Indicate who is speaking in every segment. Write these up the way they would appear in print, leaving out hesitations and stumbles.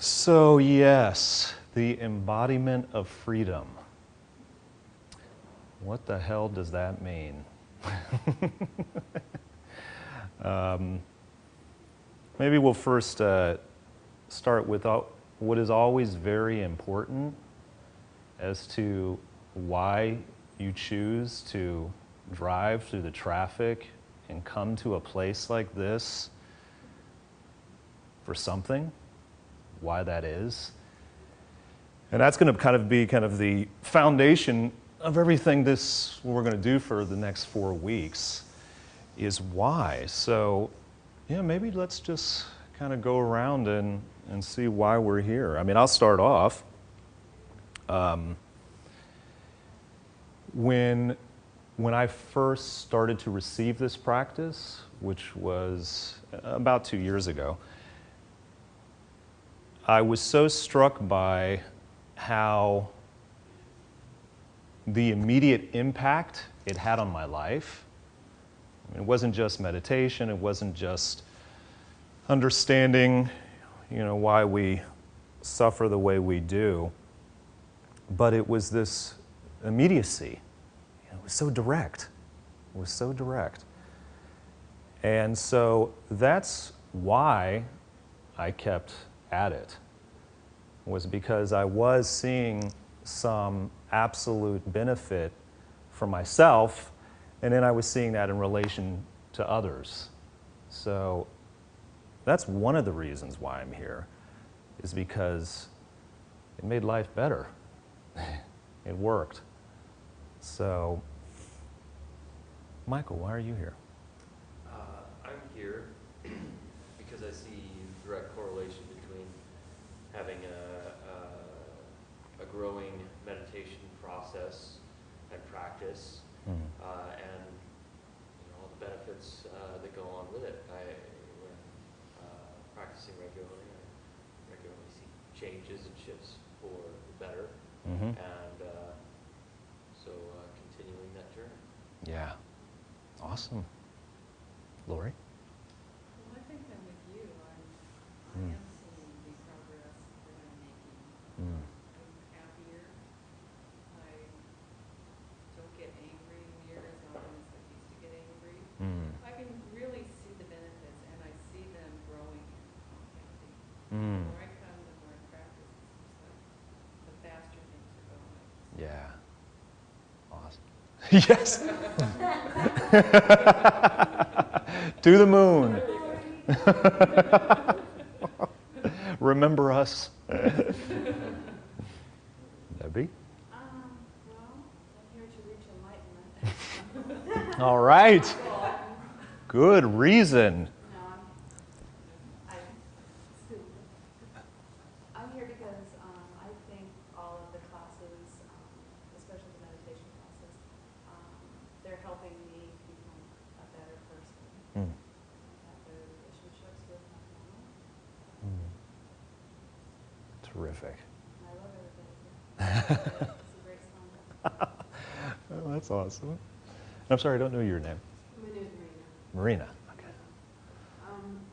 Speaker 1: So yes, the embodiment of freedom. What the hell does that mean? Maybe we'll first start with what is always very important as to why you choose to drive through the traffic and come to a place like this for something, why that is. And that's going to be the foundation of everything we're going to do for the next 4 weeks, is why. So, yeah, maybe let's just kind of go around and see why we're here. I mean, I'll start off. When I first started to receive this practice, which was about 2 years ago, I was so struck by how the immediate impact it had on my life. I mean, it wasn't just meditation, it wasn't just understanding, why we suffer the way we do, but it was this immediacy. It was so direct. It was so direct. And so that's why I kept at it, was because I was seeing some absolute benefit for myself, and then I was seeing that in relation to others. So that's one of the reasons why I'm here, is because it made life better. It worked. So, Michael, why are you here?
Speaker 2: I'm here because I see direct correlation between having a growing meditation process and practice, and all the benefits that go on with it. When practicing regularly, I regularly see changes and shifts for the better, and so continuing that journey.
Speaker 1: Yeah, awesome. Lori?
Speaker 3: Well, I think I'm with you. I am seeing the progress that I'm making. I'm happier. I don't get angry near as often as I used to get angry. I can really see the benefits, and I see them growing and compounding. The more I come, the more I practice, it seems like the faster things are going.
Speaker 1: Yeah. Awesome. Yes. To the moon. Remember us. Debbie?
Speaker 4: Well, I'm here to reach enlightenment.
Speaker 1: All right. Good reason.
Speaker 4: No, I'm here because I think all of the classes, especially the meditation classes, they're helping me become a better person. Have better relationships with my family.
Speaker 1: Terrific.
Speaker 4: And I love everybody. It's a great song.
Speaker 1: Oh, that's awesome. I'm sorry, I don't know your name.
Speaker 4: My name is Marina.
Speaker 1: Marina. Okay.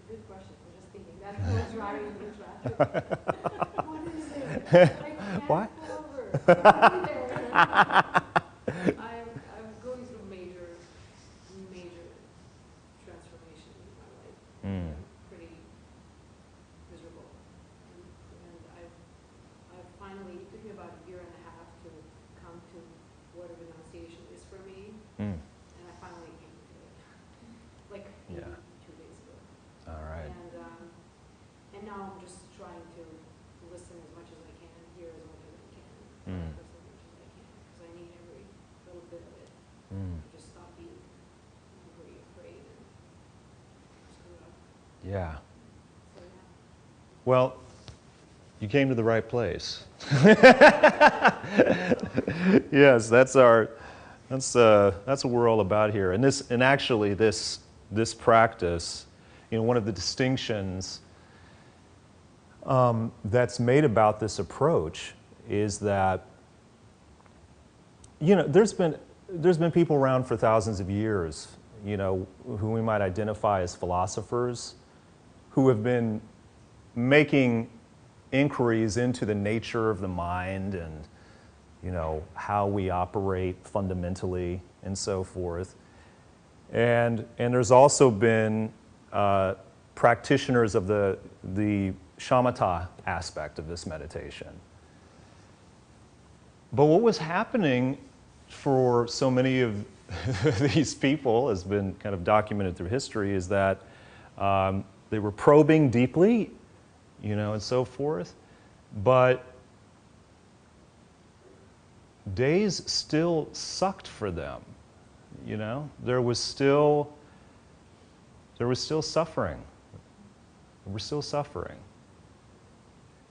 Speaker 4: Good question. I'm just thinking. That's what's driving the traffic. What is it? I can't
Speaker 1: What?
Speaker 4: pull over. I'm going through major transformation in my life. I'm pretty miserable. And I've finally, it took me about 1.5 years to come to what a renunciation is for me. And I finally came to it. Like maybe 2 days ago.
Speaker 1: All right.
Speaker 4: And now I'm just trying to listen as much as I can, hear as much as I can, practice as much as I can, because I need every little bit of it to just stop being angry, afraid, and screw up.
Speaker 1: Yeah.
Speaker 4: So yeah.
Speaker 1: Well, you came to the right place. Yes, that's what we're all about here. And actually this practice, one of the distinctions that's made about this approach is that there's been people around for thousands of years, who we might identify as philosophers, who have been making inquiries into the nature of the mind and, you know, how we operate fundamentally and so forth. And there's also been practitioners of the shamatha aspect of this meditation. But what was happening for so many of these people, has been kind of documented through history, is that they were probing deeply, you know, and so forth, but days still sucked for them, you know? There was still suffering. We're still suffering.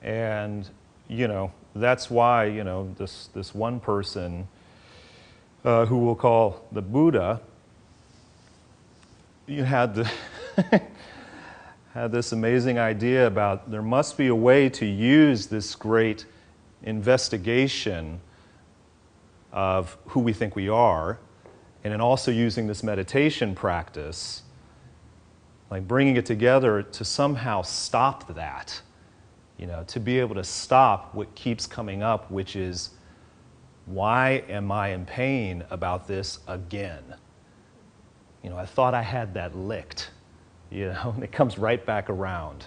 Speaker 1: And, you know, that's why, you know, this one person who we'll call the Buddha, you had the had this amazing idea about there must be a way to use this great investigation of who we think we are, and then also using this meditation practice, like bringing it together to somehow stop that, you know, to be able to stop what keeps coming up, which is, why am I in pain about this again? You know, I thought I had that licked, you know, and it comes right back around.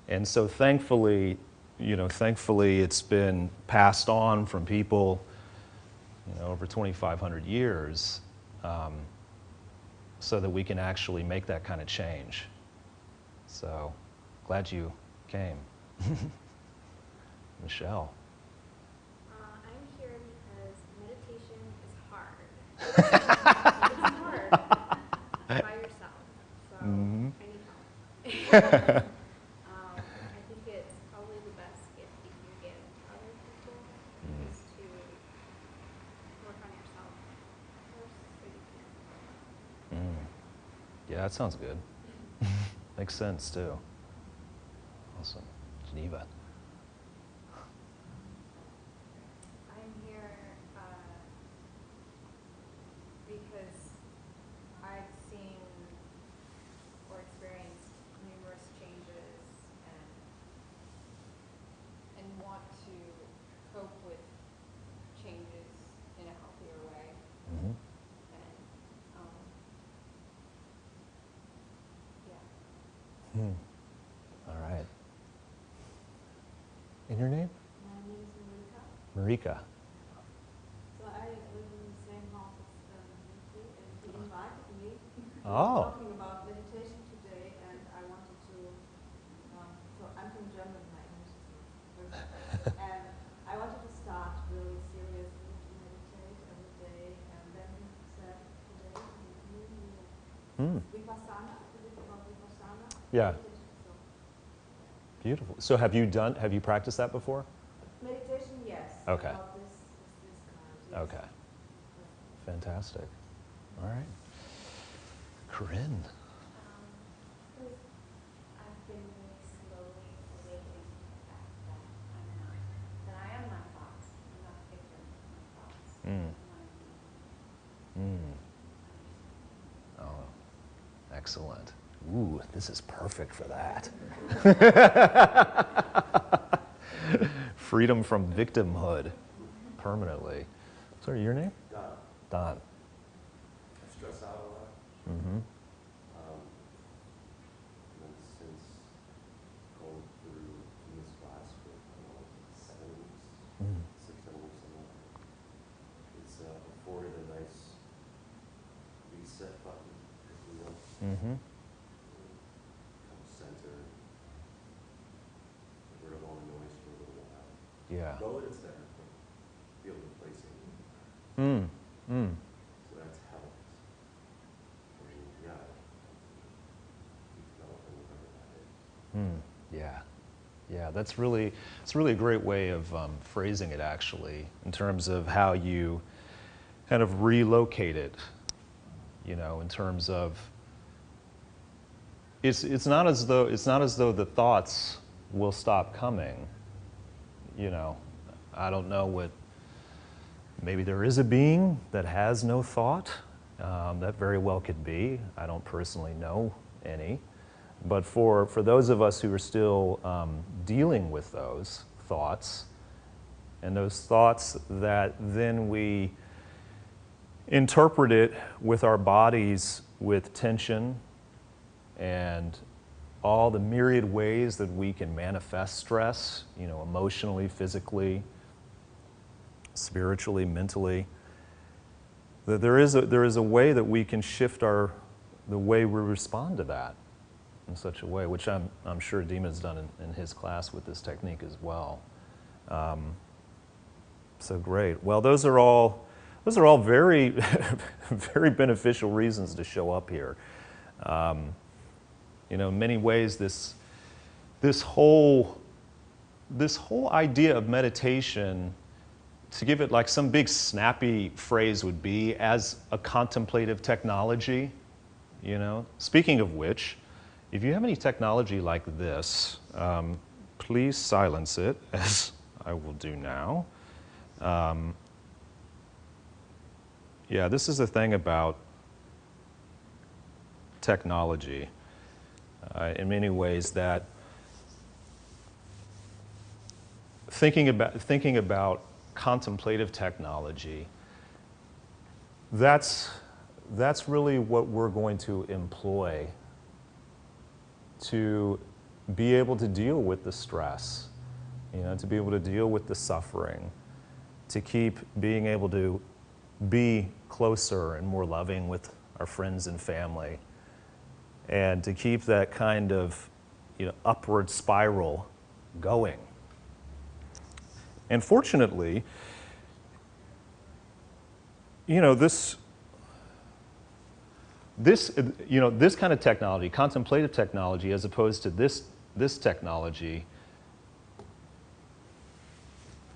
Speaker 1: And so thankfully, you know, it's been passed on from people, you know, over 2,500 years, so that we can actually make that kind of change. So, glad you came. Michelle.
Speaker 5: I'm here because meditation is hard. It's hard by yourself, so I need help. I think it's probably the best gift you can give other people is to work on yourself first so you can.
Speaker 1: Yeah, that sounds good. Makes sense too. Awesome. Geneva.
Speaker 4: I'm here because I've seen or experienced numerous changes and want to cope with changes in a healthier way.
Speaker 1: Mm-hmm.
Speaker 4: And yeah.
Speaker 1: All right. And your name?
Speaker 4: My name is Marika.
Speaker 1: Marika.
Speaker 4: So I live in the same house as Vicky, and he invited me. We
Speaker 1: Oh.
Speaker 4: were talking about meditation today, and I wanted to. So I'm from Germany, my English is not perfect, and I wanted to start really seriously to meditate every day. And then he said today, vipassana. You did about vipassana.
Speaker 1: Yeah.
Speaker 4: Meditation, so,
Speaker 1: Beautiful. So have you practiced that before?
Speaker 4: meditation, yes.
Speaker 1: Okay.
Speaker 4: About this kind. Yes.
Speaker 1: Okay. Fantastic. All right. Corinne.
Speaker 5: Because I've been really slowly awakening to the fact that I am my thoughts. I'm not a victim of my thoughts.
Speaker 1: Mm.
Speaker 5: I'm not
Speaker 1: Oh, excellent. Ooh, this is perfect for that. Freedom from victimhood, permanently. Sorry, your name?
Speaker 6: Don.
Speaker 1: Don.
Speaker 6: I stress out a lot.
Speaker 1: Mm-hmm.
Speaker 6: And since going through this class for 7 weeks, 6-7 weeks, it's afforded a nice reset button, if you will.
Speaker 1: Mm-hmm.
Speaker 6: Kind of center, get rid of all the noise for a little while.
Speaker 1: Yeah.
Speaker 6: Know that it's there, but be able to place it.
Speaker 1: Mm. Mm.
Speaker 6: So that's helped. And yeah, keep developing whatever that is.
Speaker 1: Mm. Yeah. Yeah, it's really a great way of phrasing it, actually, in terms of how you kind of relocate it, you know, in terms of it's not as though the thoughts will stop coming, you know. I don't know what, maybe there is a being that has no thought. That very well could be. I don't personally know any. But for those of us who are still dealing with those thoughts, and those thoughts that then we interpret it with our bodies with tension and all the myriad ways that we can manifest stress, you know, emotionally, physically, spiritually, mentally, that there is a way that we can shift the way we respond to that in such a way, which I'm sure Demon's done in his class with this technique as well. So great. Well, those are all very, very beneficial reasons to show up here. You know, in many ways, this whole idea of meditation, to give it like some big snappy phrase would be, as a contemplative technology. You know, speaking of which, if you have any technology like this, please silence it, as I will do now. Yeah, this is the thing about technology, in many ways, that thinking about contemplative technology, that's really what we're going to employ to be able to deal with the stress, you know, to be able to deal with the suffering, to keep being able to be closer and more loving with our friends and family, and to keep that kind of, you know, upward spiral going. And fortunately, you know, this kind of technology, contemplative technology, as opposed to this technology,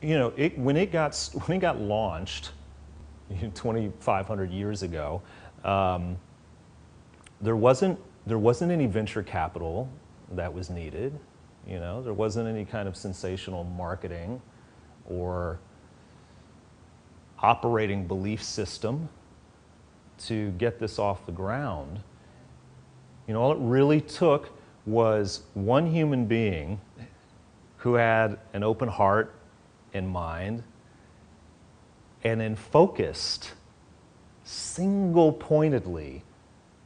Speaker 1: you know, when it got launched, 2,500 years ago, there wasn't any venture capital that was needed. You know, there wasn't any kind of sensational marketing or operating belief system to get this off the ground. You know, all it really took was one human being who had an open heart and mind, and then focused single-pointedly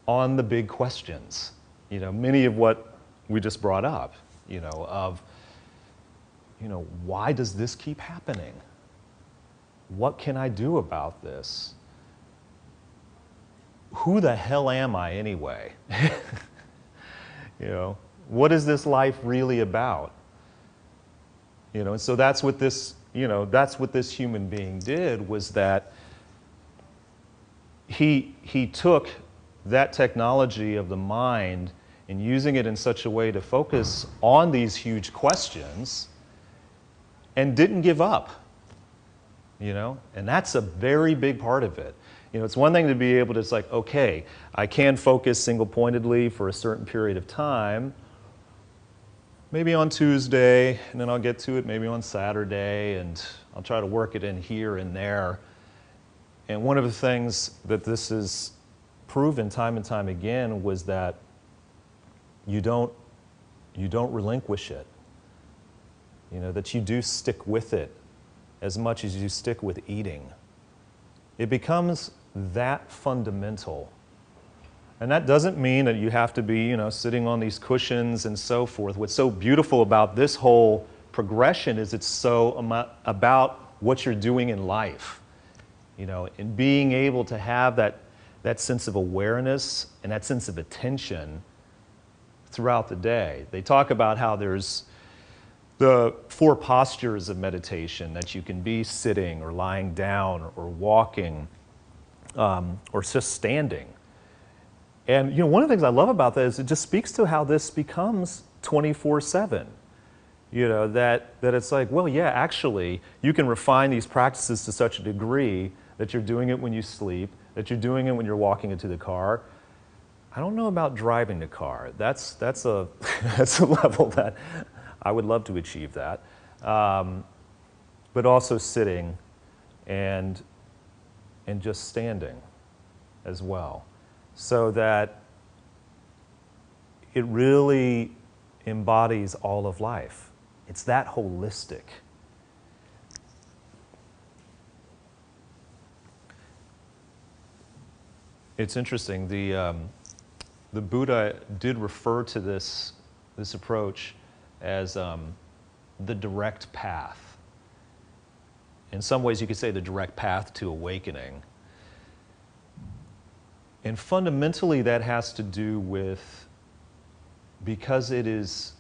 Speaker 1: on the big questions. You know, many of what we just brought up, you know, of, you know, why does this keep happening? What can I do about this? Who the hell am I anyway? You know, what is this life really about? You know, and so that's what this human being did, was that he took that technology of the mind and using it in such a way to focus on these huge questions, and didn't give up. You know, and that's a very big part of it. You know, it's one thing to be able to, it's like, okay, I can focus single-pointedly for a certain period of time, maybe on Tuesday, and then I'll get to it maybe on Saturday, and I'll try to work it in here and there. And one of the things that this has proven time and time again was that you don't relinquish it. You know, that you do stick with it as much as you stick with eating. It becomes that fundamental. And that doesn't mean that you have to be, you know, sitting on these cushions and so forth. What's so beautiful about this whole progression is it's so about what you're doing in life. You know, and being able to have that sense of awareness and that sense of attention throughout the day. They talk about how there's the 4 postures of meditation, that you can be sitting or lying down or walking or just standing. And you know, one of the things I love about that is it just speaks to how this becomes 24/7. You know, that it's like, well, yeah, actually, you can refine these practices to such a degree that you're doing it when you sleep, that you're doing it when you're walking into the car. I don't know about driving the car. That's a that's a level that I would love to achieve that. But also sitting and just standing as well. So that, it really embodies all of life. It's that holistic. It's interesting, the Buddha did refer to this approach as the direct path. In some ways you could say the direct path to awakening. And fundamentally that has to do with, because it is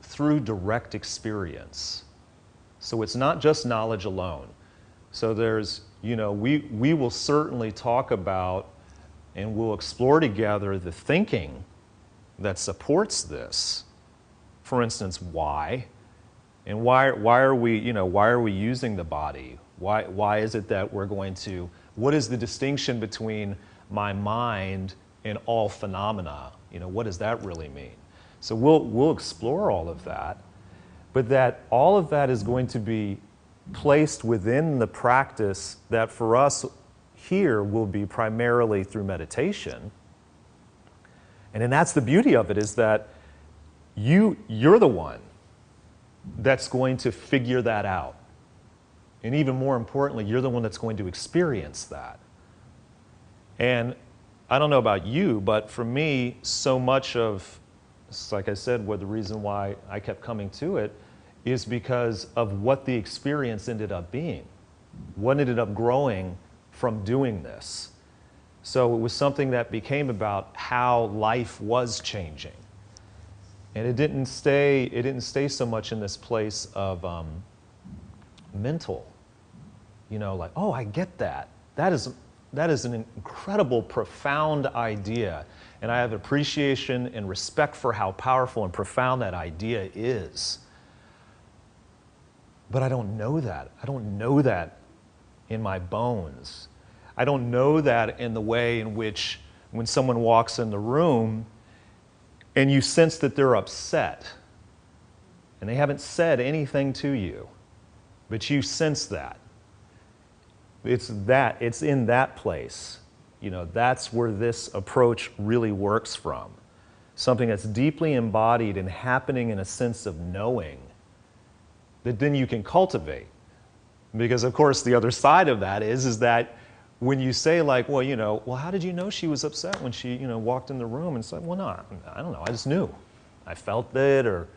Speaker 1: through direct experience. So it's not just knowledge alone. So there's, you know, we will certainly talk about and we'll explore together the thinking that supports this. For instance, why? And why are we, you know, why are we using the body? Why is it that we're going to, what is the distinction between my mind and all phenomena? You know, what does that really mean? So we'll explore all of that, but that all of that is going to be placed within the practice that for us here will be primarily through meditation. And then that's the beauty of it, is that you're the one that's going to figure that out. And even more importantly, you're the one that's going to experience that. And I don't know about you, but for me, so much of, like I said, the reason why I kept coming to it is because of what the experience ended up being, what ended up growing from doing this. So it was something that became about how life was changing. And it didn't stay so much in this place of mental, you know, like, oh, I get that. That is an incredible, profound idea. And I have appreciation and respect for how powerful and profound that idea is. But I don't know that. I don't know that in my bones. I don't know that in the way in which when someone walks in the room and you sense that they're upset and they haven't said anything to you, but you sense that. It's in that place. You know, that's where this approach really works from. Something that's deeply embodied and happening in a sense of knowing that then you can cultivate. Because of course the other side of that is that when you say like, well, you know, well, how did you know she was upset when she, you know, walked in the room? And said, well, no, I don't know, I just knew. I felt it, or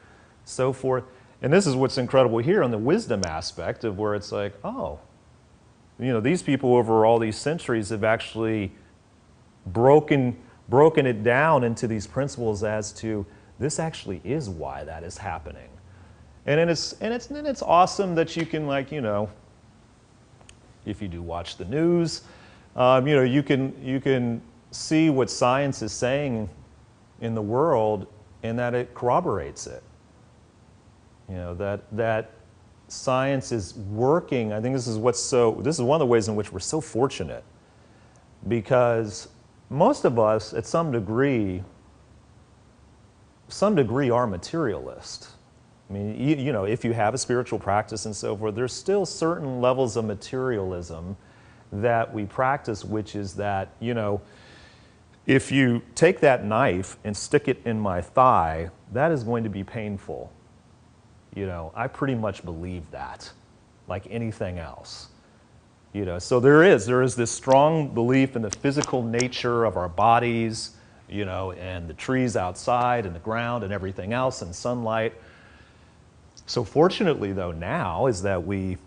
Speaker 1: so forth. And this is what's incredible here on the wisdom aspect of where it's like, oh, you know, these people over all these centuries have actually broken it down into these principles as to this actually is why that is happening. And it's awesome that you can, like, you know, if you do watch the news, you know, you can see what science is saying in the world and that it corroborates it. You know, that science is working. I think this is one of the ways in which we're so fortunate, because most of us at some degree are materialist. I mean, you know, if you have a spiritual practice and so forth, there's still certain levels of materialism that we practice, which is that, you know, if you take that knife and stick it in my thigh, that is going to be painful. You know, I pretty much believe that, like anything else. You know, so there is this strong belief in the physical nature of our bodies, you know, and the trees outside and the ground and everything else and sunlight. So fortunately, though, now is that we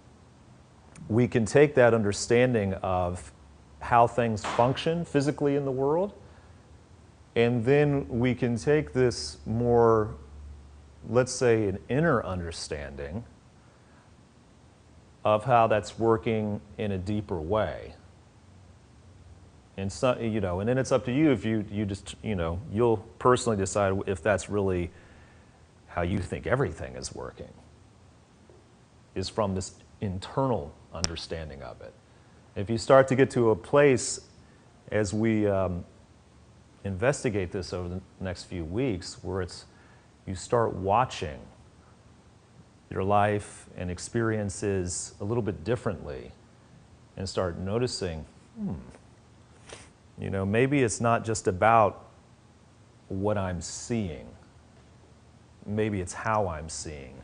Speaker 1: can take that understanding of how things function physically in the world, and then we can take this more, let's say, an inner understanding of how that's working in a deeper way. And so, you know, and then it's up to you if you just, you know, you'll personally decide if that's really how you think everything is working, is from this internal understanding of it. If you start to get to a place, as we investigate this over the next few weeks, where you start watching your life and experiences a little bit differently and start noticing, you know, maybe it's not just about what I'm seeing. Maybe it's how I'm seeing.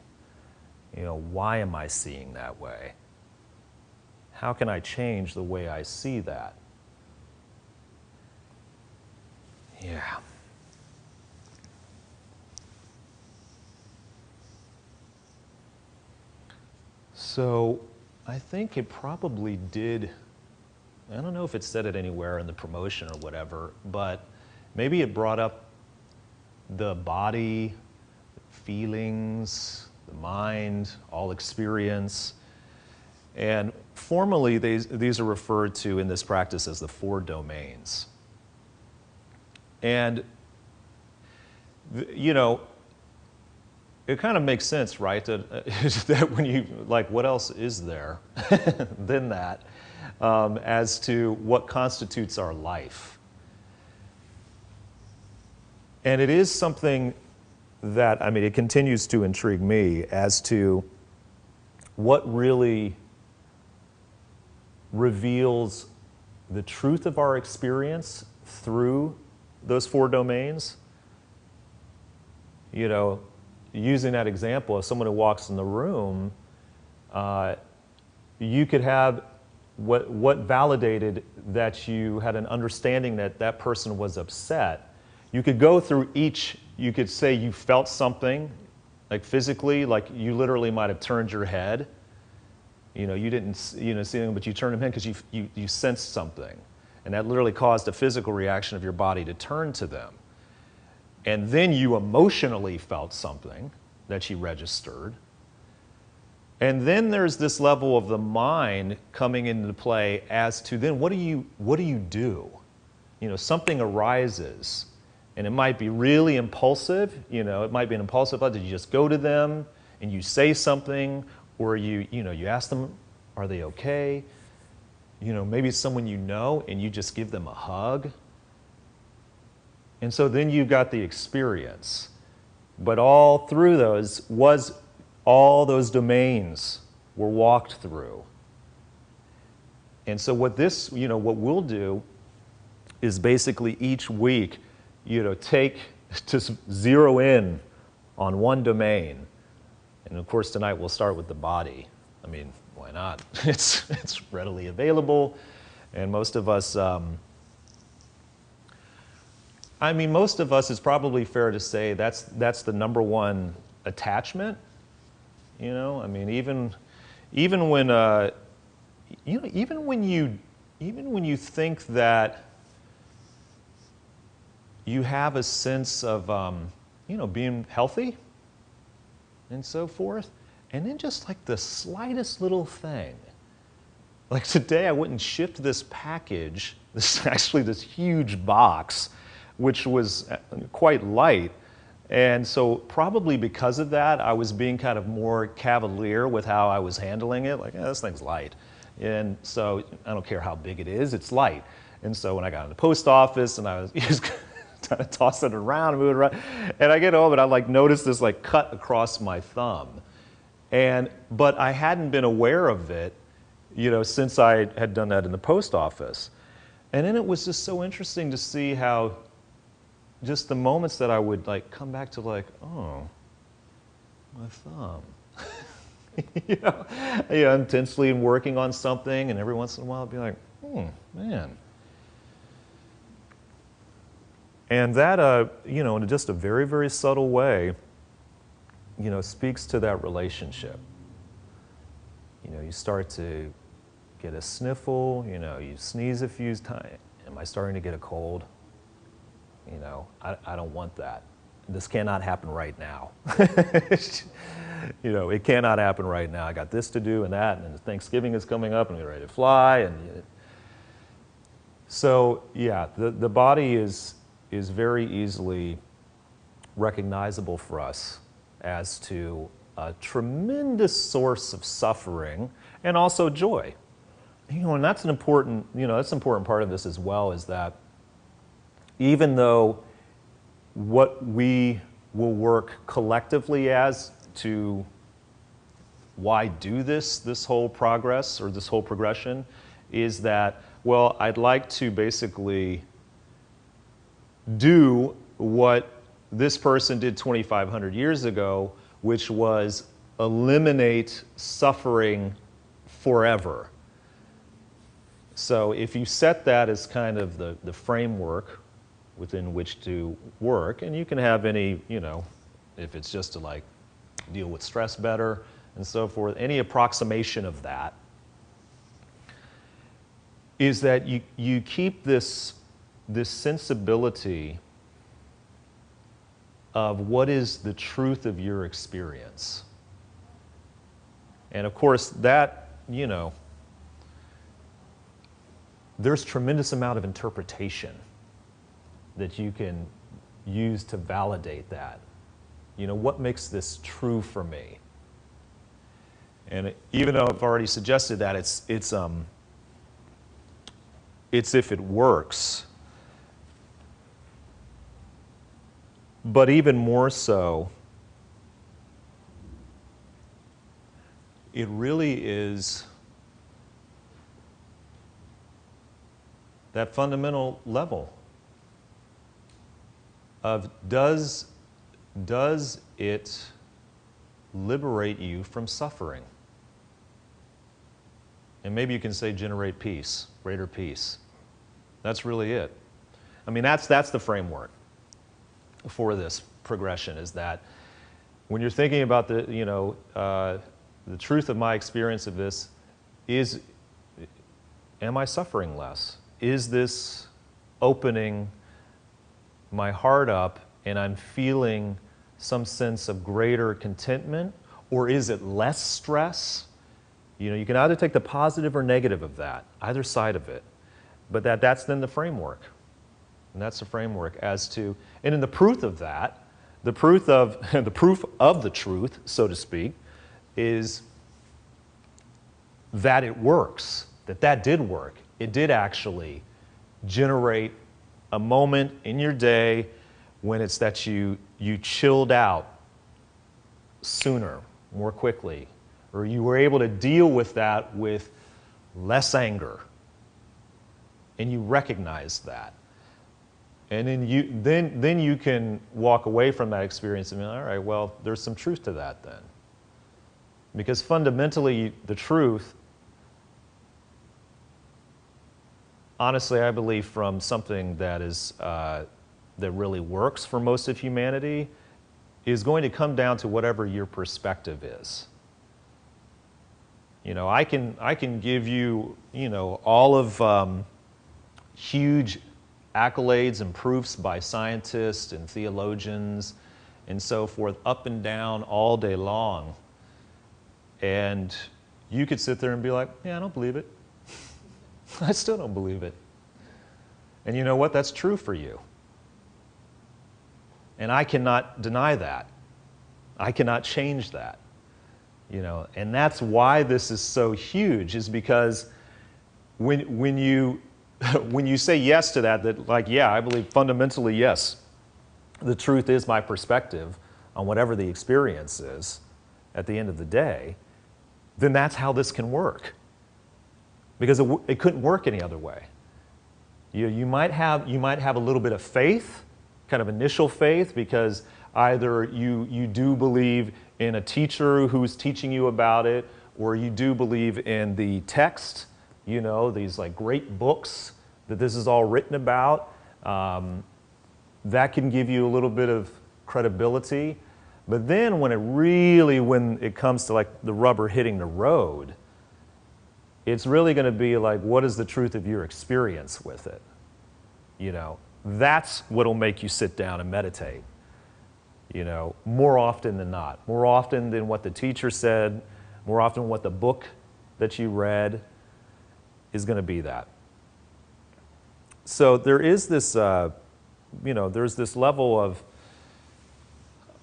Speaker 1: Why am I seeing that way? How can I change the way I see that? Yeah. So I think it probably did, I don't know if it said it anywhere in the promotion or whatever, but maybe it brought up the body, feelings, the mind, all experience. And formally, these are referred to in this practice as the 4 domains. And, it kind of makes sense, right? That when you, like, what else is there than that as to what constitutes our life? And it is something that, it continues to intrigue me as to what really reveals the truth of our experience through those 4 domains. Using that example, if someone who walks in the room, you could have what validated that you had an understanding that that person was upset. You could go through each, you could say you felt something, like physically, like you literally might have turned your head. You didn't see anything, but you turned your head because you sensed something. And that literally caused a physical reaction of your body to turn to them. And then you emotionally felt something that you registered. And then there's this level of the mind coming into play as to then what do you do? Something arises. And it might be really impulsive. It might be an impulsive thought. Did you just go to them and you say something? Or you ask them, are they okay? Maybe it's someone and you just give them a hug. And so then you got the experience. But all through those all those domains were walked through. And so what we'll do is basically each week, zero in on one domain. And of course tonight we'll start with the body. Why not? It's readily available. And most of us, most of us, it's probably fair to say that's the number one attachment. Even when you think that you have a sense of being healthy and so forth, and then just like the slightest little thing. Like today I went and shipped this package, this huge box, which was quite light. And so probably because of that, I was being kind of more cavalier with how I was handling it. Like, this thing's light. And so I don't care how big it is, it's light. And so when I got in the post office and I was just kind of tossing it around, moving around, and I get home and I noticed this cut across my thumb. But I hadn't been aware of it, since I had done that in the post office. And then it was just so interesting to see how just the moments that I would come back to oh, my thumb. Intensely working on something, and every once in a while I'd be like, man. And that, in just a very, very subtle way, speaks to that relationship. You start to get a sniffle, you sneeze a few times. Am I starting to get a cold? I don't want that. This cannot happen right now. It cannot happen right now. I got this to do and that, and Thanksgiving is coming up and we're ready to fly. So yeah, the body is very easily recognizable for us as to a tremendous source of suffering and also joy. And that's an important part of this as well, is that even though what we will work collectively as to why do this whole progress or this whole progression is that, well, I'd like to basically do what this person did 2,500 years ago, which was eliminate suffering forever. So if you set that as kind of the framework within which to work, and you can have any, you know, if it's just to like deal with stress better and so forth, any approximation of that, is that you keep this sensibility of what is the truth of your experience. And of course that, you know, there's tremendous amount of interpretation that you can use to validate that. You know, what makes this true for me? And even though I've already suggested that, it's if it works. But even more so, it really is that fundamental level of does it liberate you from suffering? And maybe you can say generate peace, greater peace. That's really it. I mean, that's the framework for this progression, is that when you're thinking about the, you know, the truth of my experience of this is, am I suffering less? Is this opening my heart up and I'm feeling some sense of greater contentment, or is it less stress? You know, you can either take the positive or negative of that, either side of it. But that's then the framework. And that's the framework as to, and in the proof of that, the proof of the truth, so to speak, is that it works, that did work. It did actually generate a moment in your day when it's that you chilled out sooner, more quickly, or you were able to deal with that with less anger, and you recognize that. And then you can walk away from that experience and be like, all right, well, there's some truth to that then. Because fundamentally, the truth, honestly, I believe from something that is that really works for most of humanity, is going to come down to whatever your perspective is. You know, I can give you, you know, all of huge accolades and proofs by scientists and theologians and so forth, up and down all day long. And you could sit there and be like, yeah, I don't believe it. I still don't believe it. And you know what? That's true for you. And I cannot deny that. I cannot change that. You know, and that's why this is so huge, is because when you say yes to that like, yeah, I believe fundamentally, yes, the truth is my perspective on whatever the experience is at the end of the day, then that's how this can work. Because it couldn't work any other way. You might have a little bit of faith, kind of initial faith, because either you do believe in a teacher who's teaching you about it, or you do believe in the text, you know, these like great books that this is all written about. That can give you a little bit of credibility. But then when it comes to like the rubber hitting the road, it's really going to be like, what is the truth of your experience with it? You know, that's what'll make you sit down and meditate. You know, more often than not. More often than what the teacher said, more often what the book that you read is going to be that. So there is this, you know, there's this level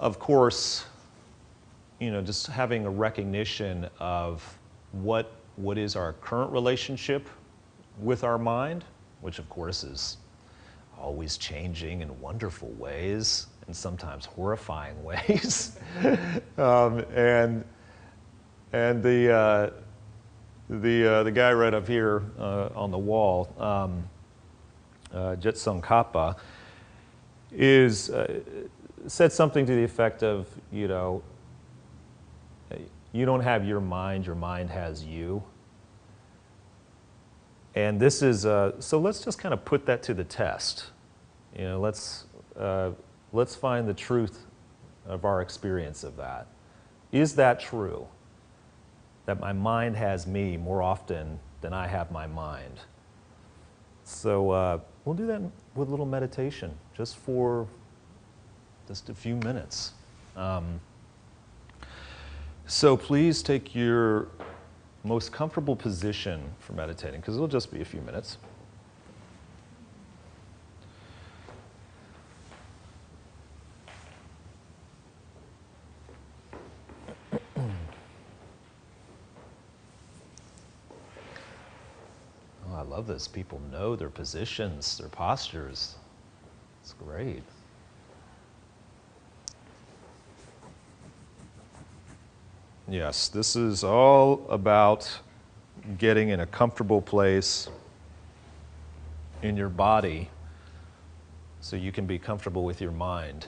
Speaker 1: of course, you know, just having a recognition of what is our current relationship with our mind, which of course is always changing in wonderful ways and sometimes horrifying ways. And the guy right up here on the wall, Jetsung Kappa, is said something to the effect of, you don't have your mind has you. And this is, so let's just kind of put that to the test. Let's find the truth of our experience of that. Is that true? That my mind has me more often than I have my mind? So we'll do that with a little meditation, just for just a few minutes. So please take your most comfortable position for meditating, because it'll just be a few minutes. Oh, I love this. People know their positions, their postures. It's great. Yes, this is all about getting in a comfortable place in your body so you can be comfortable with your mind.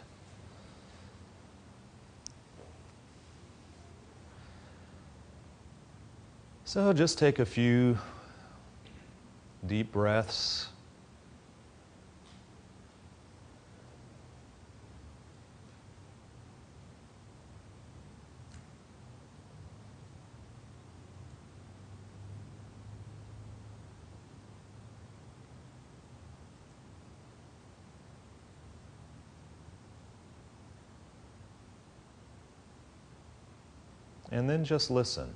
Speaker 1: So just take a few deep breaths. And then just listen.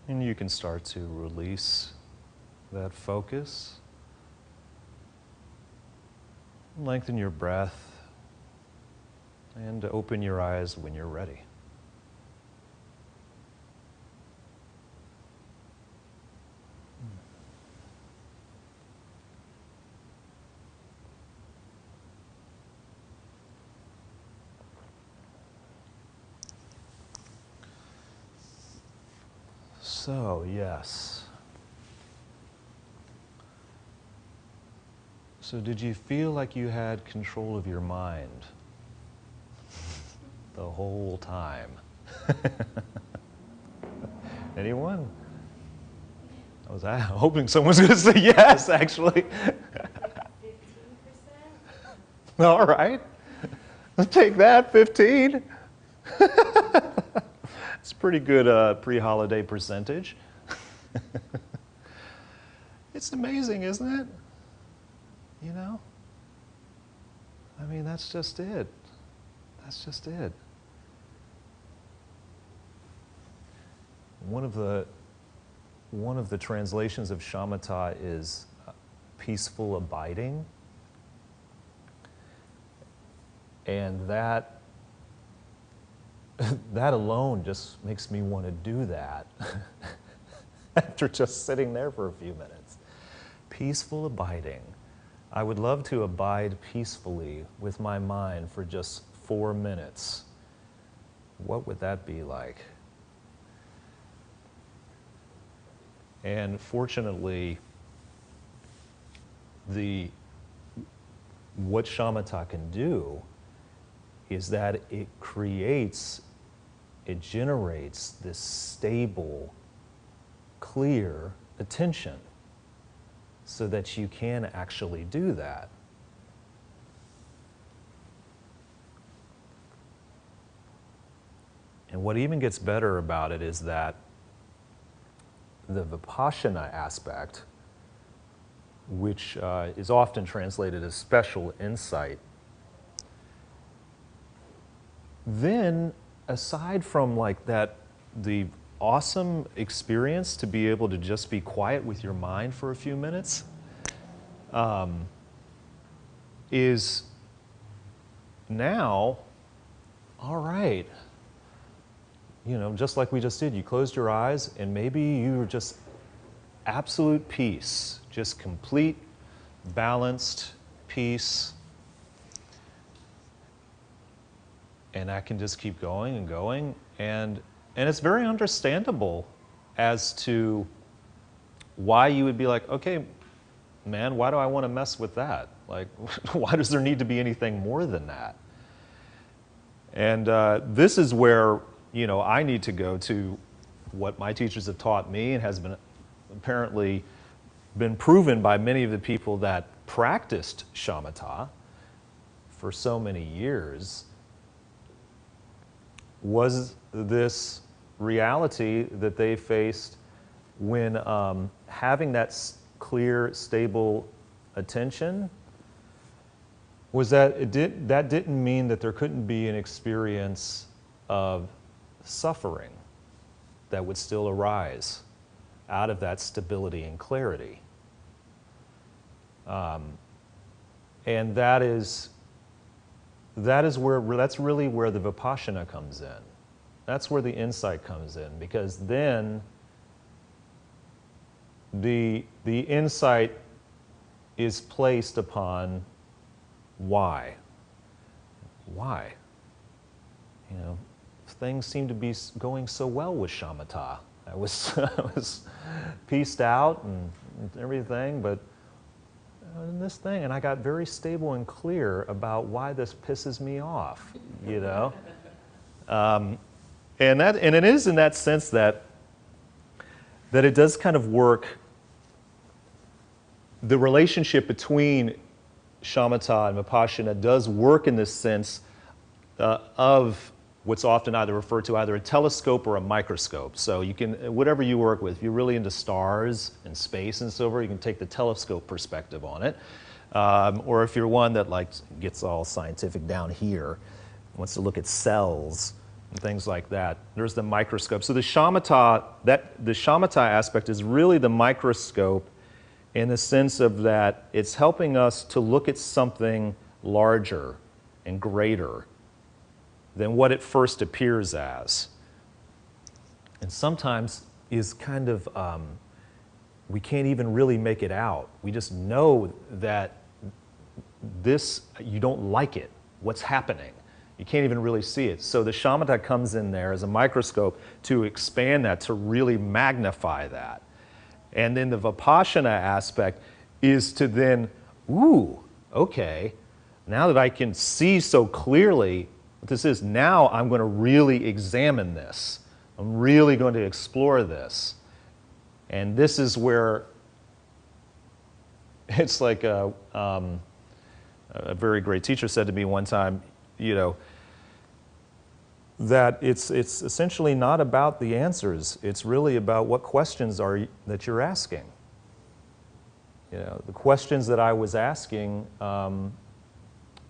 Speaker 1: And you can start to release that focus. Lengthen your breath and open your eyes when you're ready. So, yes. So did you feel like you had control of your mind the whole time? Anyone? I was hoping someone's going to say yes, actually.
Speaker 5: 15%?
Speaker 1: All right. Let's take that, 15. It's a pretty good pre-holiday percentage. It's amazing, isn't it? You know? I mean, that's just it. That's just it. One of the translations of shamatha is peaceful abiding. And that alone just makes me want to do that after just sitting there for a few minutes. Peaceful abiding. I would love to abide peacefully with my mind for just 4 minutes. What would that be like? And fortunately, what shamatha can do is that it generates this stable, clear attention so that you can actually do that. And what even gets better about it is that the Vipassana aspect, which is often translated as special insight, then aside from like that, the awesome experience to be able to just be quiet with your mind for a few minutes, is now, all right, you know, just like we just did, you closed your eyes and maybe you were just absolute peace, just complete, balanced peace. And I can just keep going and going. And it's very understandable as to why you would be like, okay, man, why do I want to mess with that? Like, why does there need to be anything more than that? And this is where, you know, I need to go to what my teachers have taught me and has been apparently been proven by many of the people that practiced shamatha for so many years, was this reality that they faced when having that clear, stable attention was that that didn't mean that there couldn't be an experience of suffering that would still arise out of that stability and clarity. And that's really where the Vipassana comes in. That's where the insight comes in, because then the insight is placed upon why. Why? You know, things seem to be going so well with shamatha. I was pieced out and everything, but in this thing, and I got very stable and clear about why this pisses me off, you know? And it is in that sense that it does kind of work, the relationship between shamatha and vipassana does work in this sense of what's often either referred to either a telescope or a microscope. So you can, whatever you work with, if you're really into stars and space and so forth, you can take the telescope perspective on it. Or if you're one that like gets all scientific down here, wants to look at cells, and things like that. There's the microscope. So the shamatha aspect is really the microscope in the sense of that it's helping us to look at something larger and greater than what it first appears as. And sometimes is kind of, we can't even really make it out. We just know that this, you don't like it, what's happening. You can't even really see it. So the shamatha comes in there as a microscope to expand that, to really magnify that. And then the vipassana aspect is to then, ooh, okay, now that I can see so clearly what this is, now I'm going to really examine this. I'm really going to explore this. And this is where it's like a very great teacher said to me one time, you know, that it's essentially not about the answers. It's really about what questions that you're asking. You know, the questions that I was asking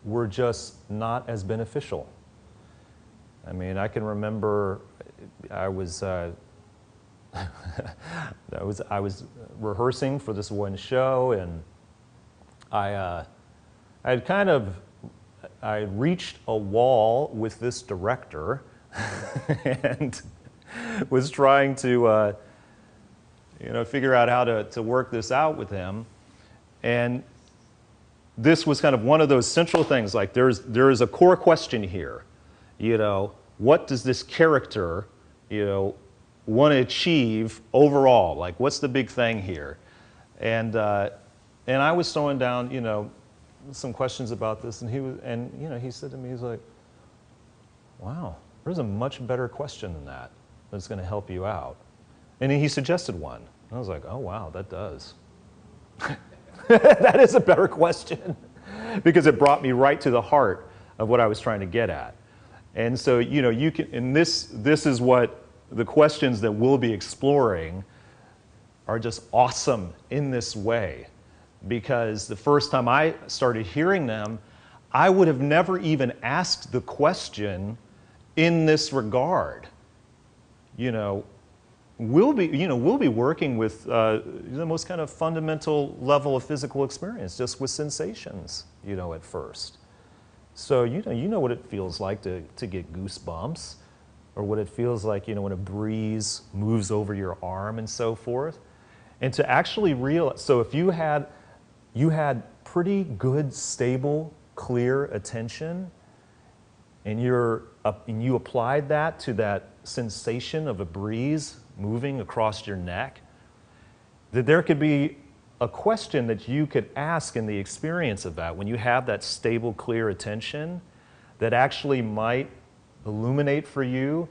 Speaker 1: were just not as beneficial. I mean, I can remember I was rehearsing for this one show, and I reached a wall with this director and was trying to figure out how to work this out with him. And this was kind of one of those central things, like there is a core question here. You know, what does this character, want to achieve overall? Like, what's the big thing here? And I was throwing down, some questions about this, and he said to me, he's like, wow, there's a much better question than that that's going to help you out. And he suggested one. And I was like, oh wow, that does. That is a better question, because it brought me right to the heart of what I was trying to get at. And so, you can, and this is what the questions that we'll be exploring are just awesome in this way. Because the first time I started hearing them, I would have never even asked the question in this regard. We'll be working with the most kind of fundamental level of physical experience, just with sensations, at first. So you know what it feels like to get goosebumps, or what it feels like, when a breeze moves over your arm and so forth. And to actually realize, so if you had pretty good, stable, clear attention, and you applied that to that sensation of a breeze moving across your neck, that there could be a question that you could ask in the experience of that, when you have that stable, clear attention, that actually might illuminate for you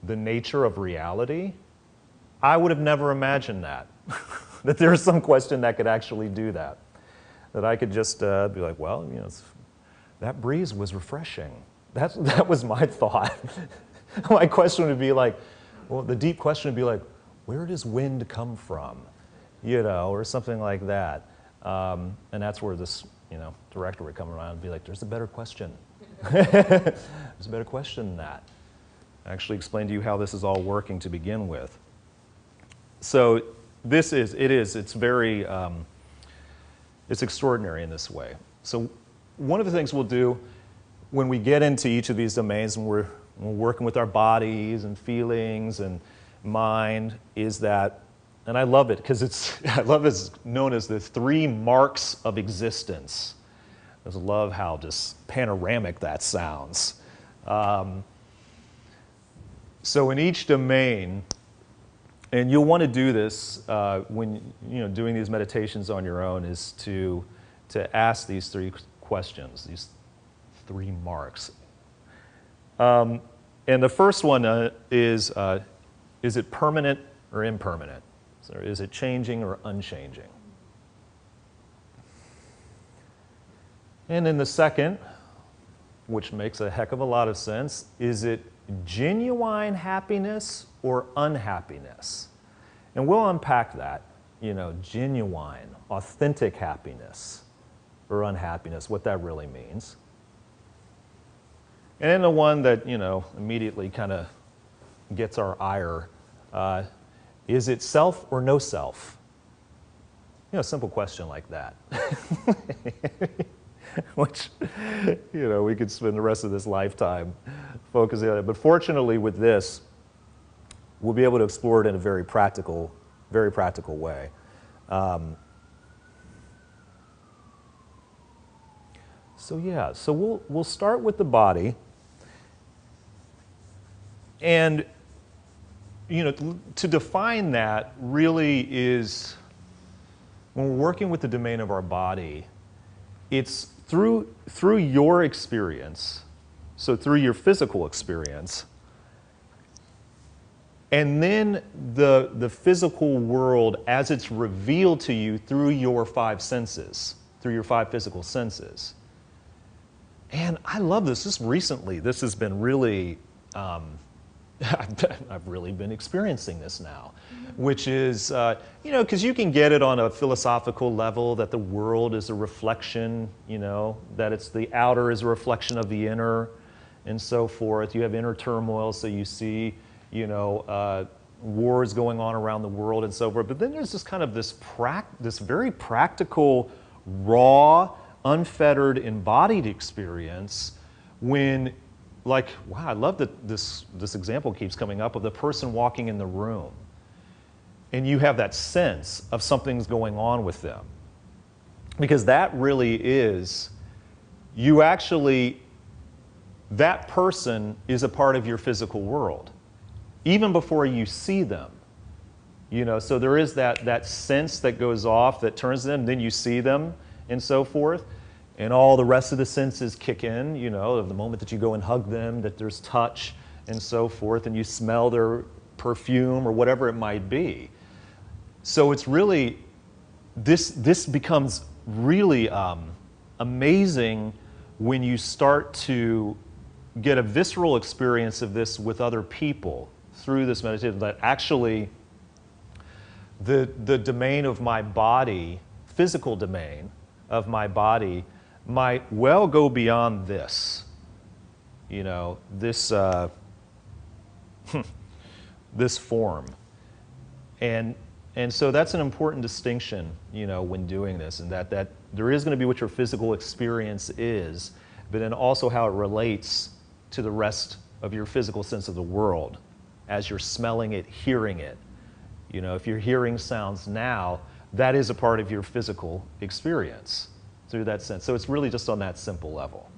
Speaker 1: the nature of reality. I would have never imagined that, that there's some question that could actually do that. That I could just be like, well, that breeze was refreshing. That was my thought. My question would be like, well, the deep question would be like, where does wind come from? Or something like that. And that's where this, director would come around and be like, there's a better question. There's a better question than that. I actually explain to you how this is all working to begin with. So it's very, it's extraordinary in this way. So one of the things we'll do when we get into each of these domains, and we're working with our bodies and feelings and mind, is that, and I love it because it's known as the 3 marks of existence. I just love how just panoramic that sounds. So in each domain, and you'll want to do this when doing these meditations on your own, is to ask these 3 questions, these 3 marks. And the first one is it permanent or impermanent? So is it changing or unchanging? And then the second, which makes a heck of a lot of sense, is it genuine happiness or unhappiness? And we'll unpack that, genuine, authentic happiness or unhappiness, what that really means. And then the one that, you know, immediately kind of gets our ire, is it self or no self? You know, a simple question like that. Which, you know, we could spend the rest of this lifetime focusing on it. But fortunately with this, we'll be able to explore it in a very practical way. So yeah, so we'll start with the body. And, you know, to define that really is, when we're working with the domain of our body, it's through your experience, so through your physical experience, and then the physical world as it's revealed to you through your five senses, through your five physical senses. And I love this. This has been really, I've really been experiencing this now, which is, you know, because you can get it on a philosophical level that the world is a reflection, you know, that it's the outer is a reflection of the inner and so forth. You have inner turmoil, so you see, you know, wars going on around the world and so forth. But then there's this kind of this very practical, raw, unfettered, embodied experience when, like, wow, I love that this example keeps coming up of the person walking in the room. And you have that sense of something's going on with them. Because that really is, you actually, that person is a part of your physical world, even before you see them. You know, so there is that sense that goes off that turns them, then you see them and so forth. And all the rest of the senses kick in, you know, of the moment that you go and hug them, that there's touch and so forth, and you smell their perfume or whatever it might be. So it's really, this becomes really amazing when you start to get a visceral experience of this with other people through this meditation, that actually the domain of my body, physical domain of my body, might well go beyond this, you know, this this form, and so that's an important distinction, you know, when doing this, and that there is going to be what your physical experience is, but then also how it relates to the rest of your physical sense of the world, as you're smelling it, hearing it. You know, if you're hearing sounds now, that is a part of your physical experience through that sense. So it's really just on that simple level.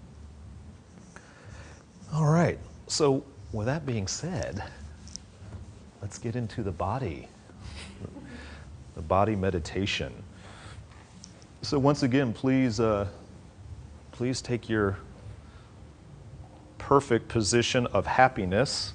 Speaker 1: All right, so with that being said, let's get into the body, the body meditation. So once again, please take your perfect position of happiness.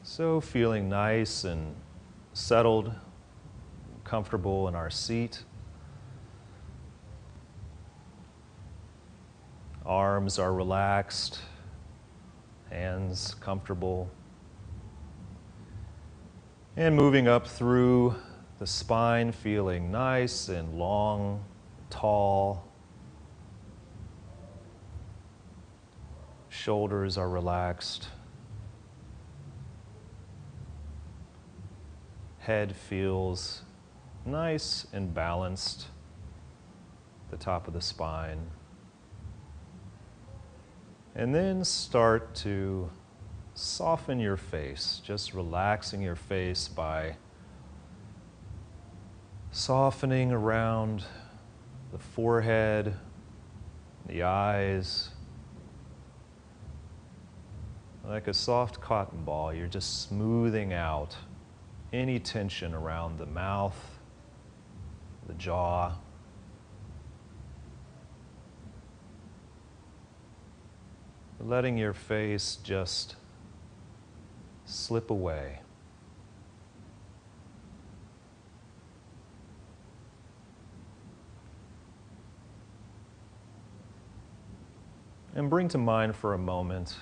Speaker 1: So feeling nice and settled, comfortable in our seat. Arms are relaxed, hands comfortable. And moving up through the spine, feeling nice and long, tall. Shoulders are relaxed. Head feels nice and balanced, the top of the spine. And then start to soften your face, just relaxing your face by Softening around the forehead, the eyes. Like a soft cotton ball, you're just smoothing out any tension around the mouth, the jaw. Letting your face just slip away. And bring to mind for a moment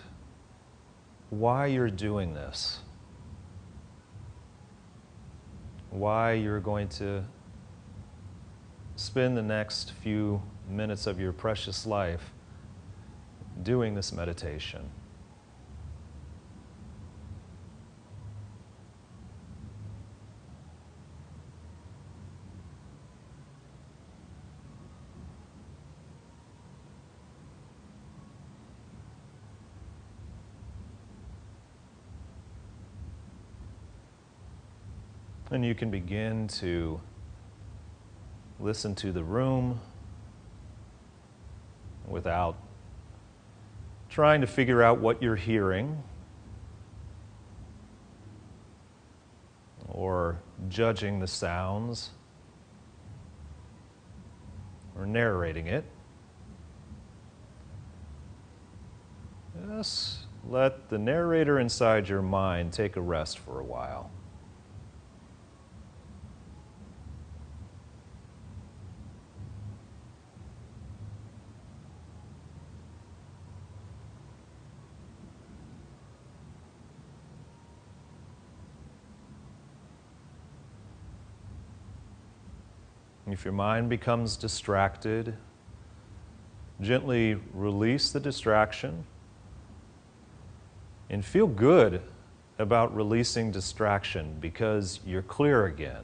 Speaker 1: why you're doing this. Why you're going to spend the next few minutes of your precious life doing this meditation. And you can begin to listen to the room without trying to figure out what you're hearing or judging the sounds or narrating it. Just let the narrator inside your mind take a rest for a while. If your mind becomes distracted, gently release the distraction and feel good about releasing distraction because you're clear again.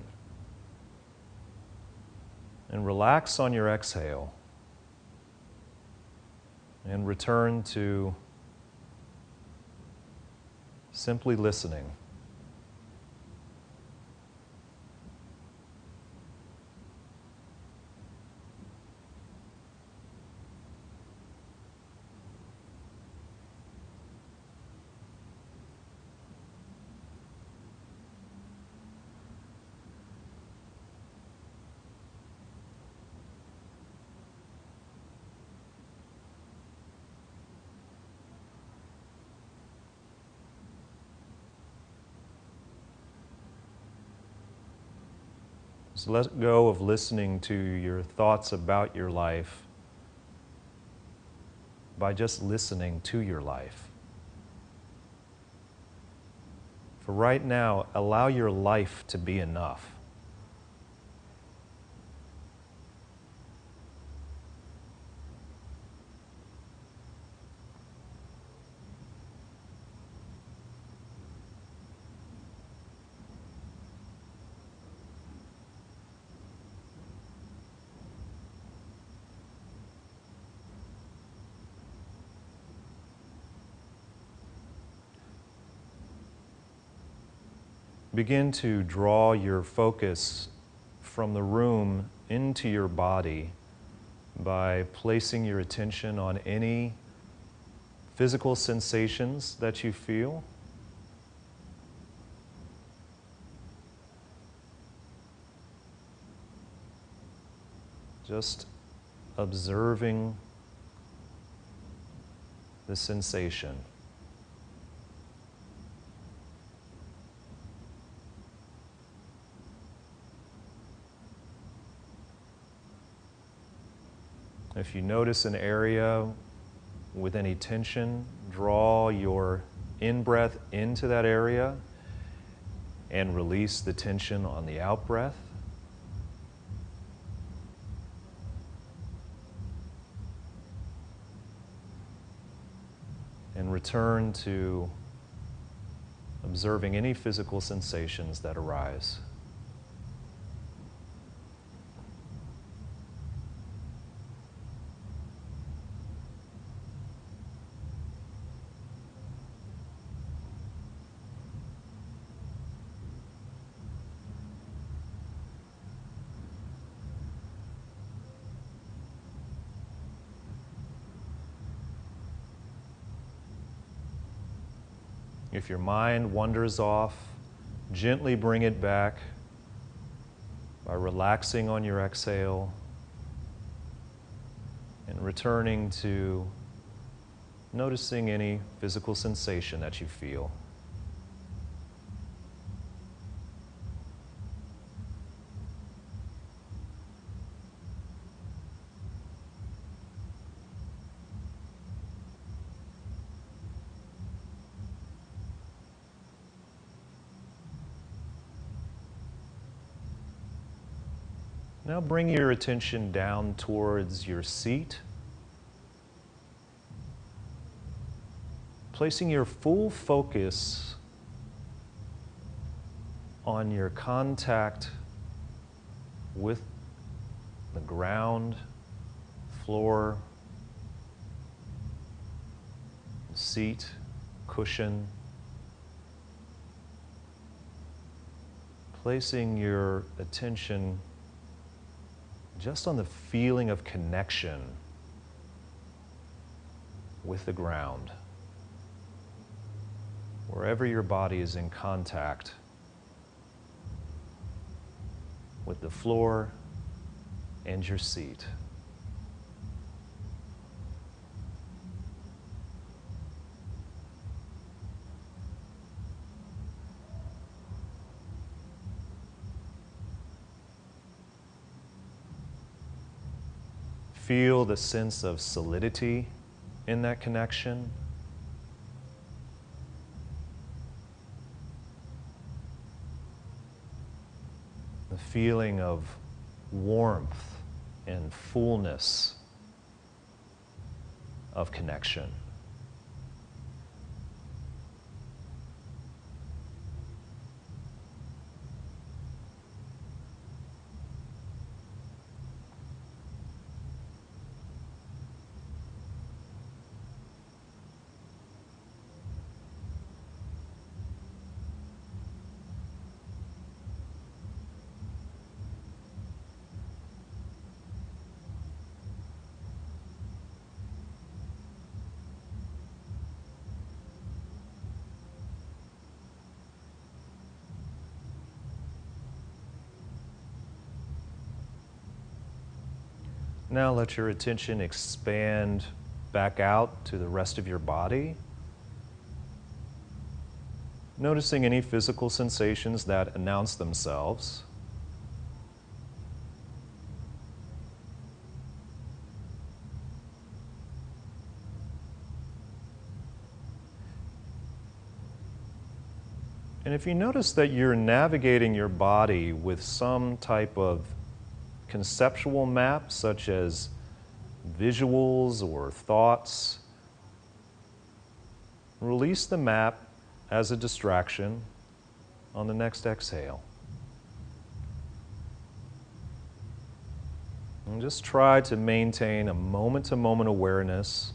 Speaker 1: And relax on your exhale and return to simply listening. So let go of listening to your thoughts about your life by just listening to your life. For right now, allow your life to be enough. Begin to draw your focus from the room into your body by placing your attention on any physical sensations that you feel. Just observing the sensation. If you notice an area with any tension, draw your in-breath into that area and release the tension on the out-breath. And return to observing any physical sensations that arise. If your mind wanders off, gently bring it back by relaxing on your exhale and returning to noticing any physical sensation that you feel. Now bring your attention down towards your seat, placing your full focus on your contact with the ground, floor, seat, cushion. Placing your attention just on the feeling of connection with the ground, wherever your body is in contact with the floor and your seat. Feel the sense of solidity in that connection. The feeling of warmth and fullness of connection. Now let your attention expand back out to the rest of your body, noticing any physical sensations that announce themselves. And if you notice that you're navigating your body with some type of conceptual map, such as visuals or thoughts, release the map as a distraction on the next exhale. And just try to maintain a moment-to-moment awareness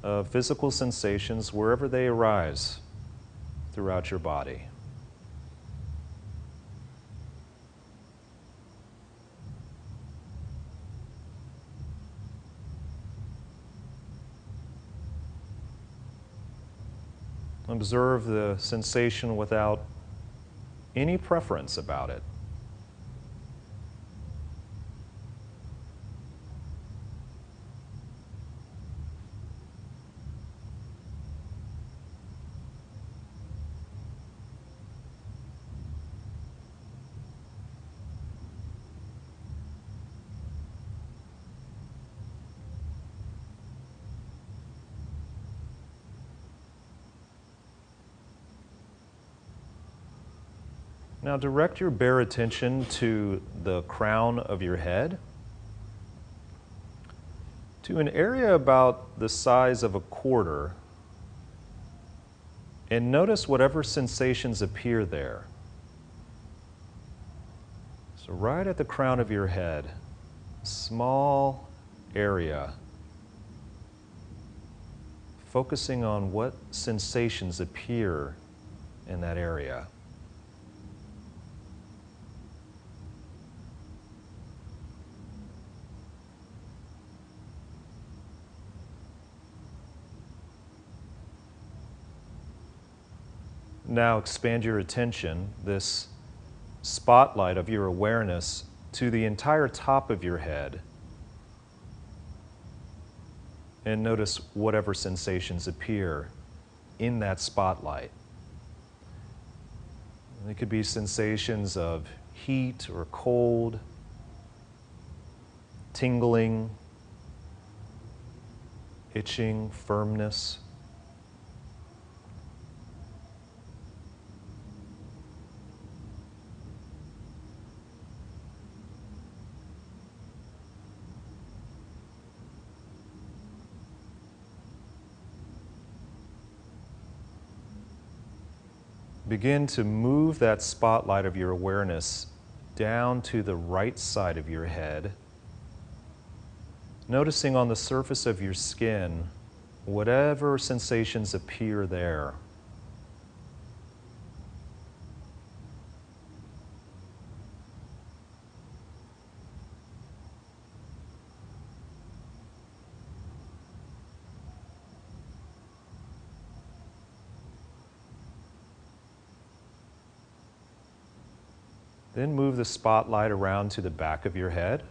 Speaker 1: of physical sensations wherever they arise throughout your body. Observe the sensation without any preference about it. Now direct your bare attention to the crown of your head, to an area about the size of a quarter, and notice whatever sensations appear there. So right at the crown of your head, a small area, focusing on what sensations appear in that area. now expand your attention, this spotlight of your awareness, to the entire top of your head. And notice whatever sensations appear in that spotlight. It could be sensations of heat or cold, tingling, itching, firmness. Begin to move that spotlight of your awareness down to the right side of your head, noticing on the surface of your skin whatever sensations appear there. Then move the spotlight around to the back of your head.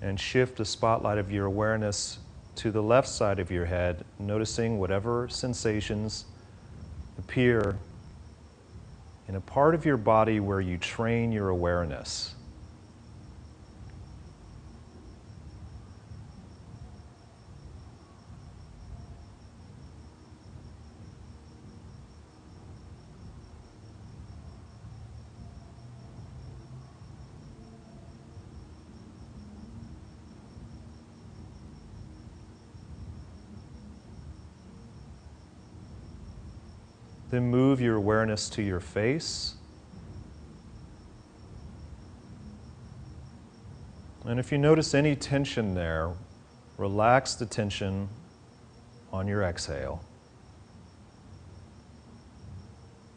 Speaker 1: And shift the spotlight of your awareness to the left side of your head, noticing whatever sensations appear in a part of your body where you train your awareness. Then move your awareness to your face. And if you notice any tension there, relax the tension on your exhale.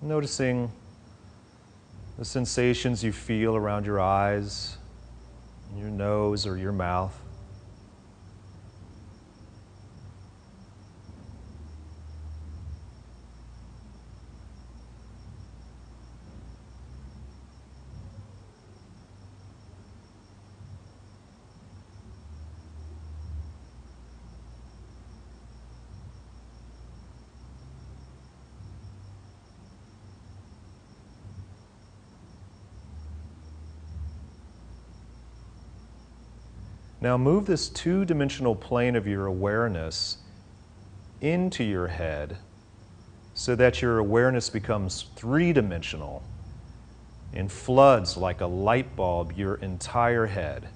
Speaker 1: Noticing the sensations you feel around your eyes, your nose, or your mouth. Now move this two-dimensional plane of your awareness into your head so that your awareness becomes three-dimensional and floods like a light bulb your entire head.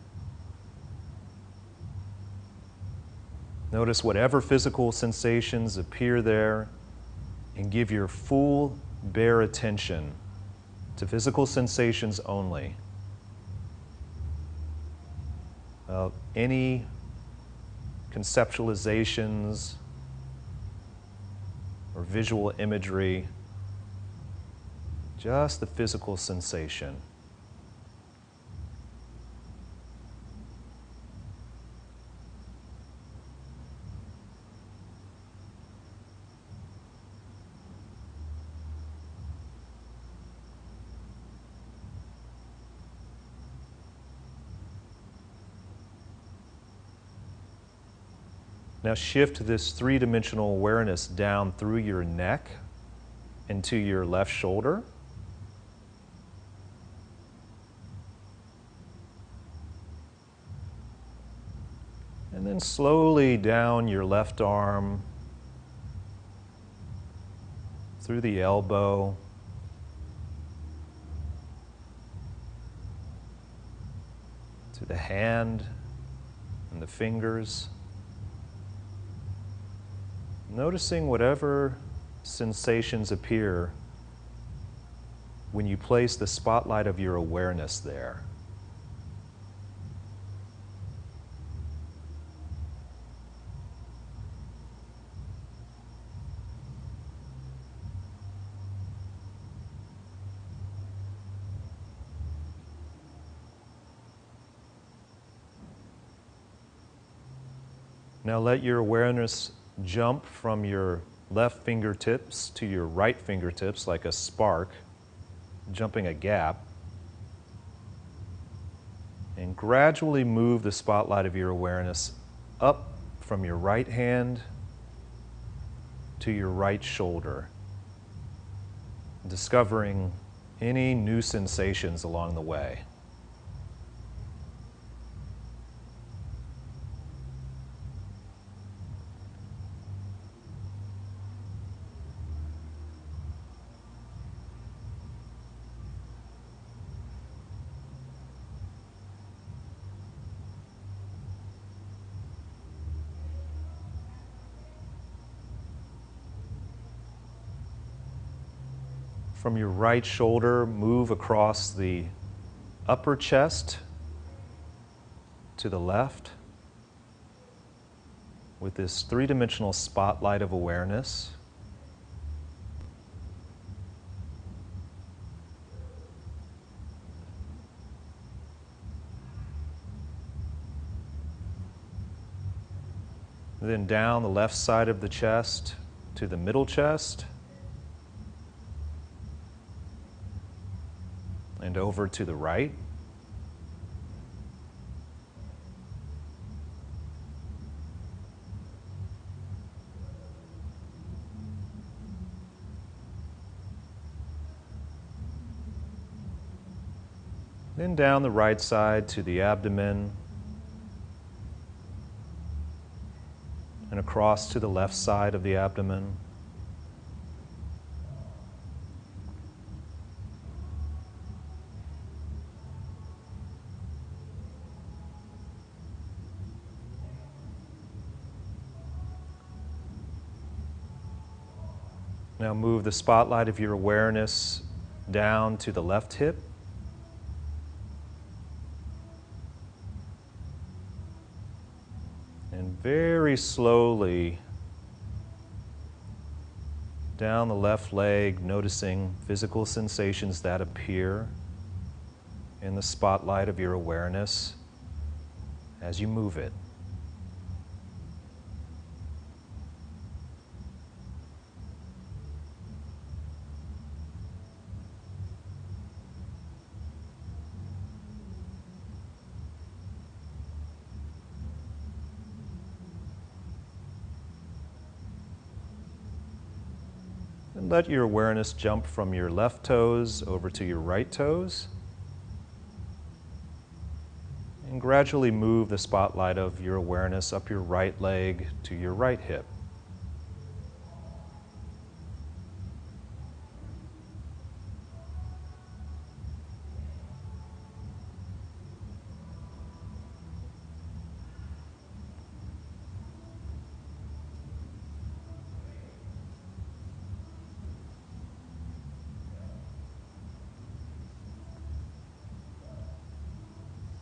Speaker 1: Notice whatever physical sensations appear there and give your full, bare attention to physical sensations only. Any conceptualizations or visual imagery, just the physical sensation. Now shift this three-dimensional awareness down through your neck into your left shoulder. And then slowly down your left arm, through the elbow, to the hand and the fingers. Noticing whatever sensations appear when you place the spotlight of your awareness there. Now let your awareness jump from your left fingertips to your right fingertips like a spark, jumping a gap. And gradually move the spotlight of your awareness up from your right hand to your right shoulder, discovering any new sensations along the way. From your right shoulder, move across the upper chest to the left with this three-dimensional spotlight of awareness. Then down the left side of the chest to the middle chest, and over to the right. Then down the right side to the abdomen, and across to the left side of the abdomen. Now move the spotlight of your awareness down to the left hip. And very slowly down the left leg, noticing physical sensations that appear in the spotlight of your awareness as you move it. And let your awareness jump from your left toes over to your right toes. And gradually move the spotlight of your awareness up your right leg to your right hip.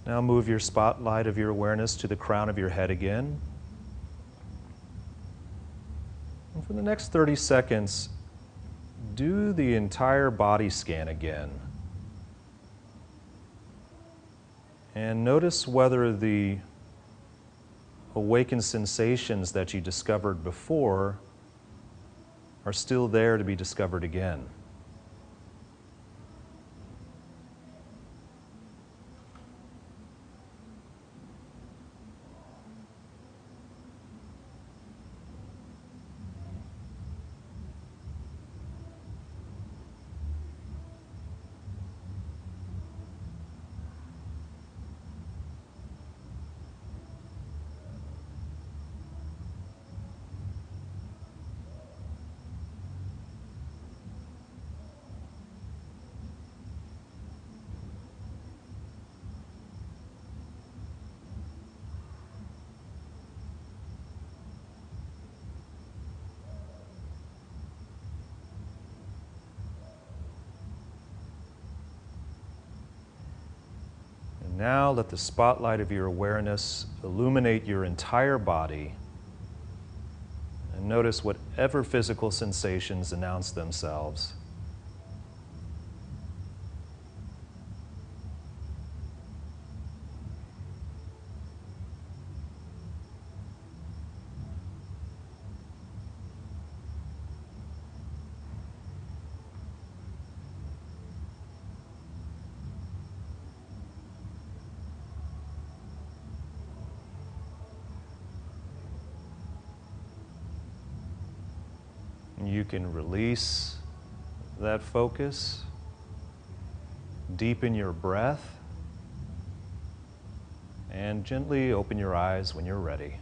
Speaker 1: Now move your spotlight of your awareness to the crown of your head again. And for the next 30 seconds, do the entire body scan again. And notice whether the awakened sensations that you discovered before are still there to be discovered again. Now let the spotlight of your awareness illuminate your entire body, and notice whatever physical sensations announce themselves. you can release that focus, deepen your breath, and gently open your eyes when you're ready.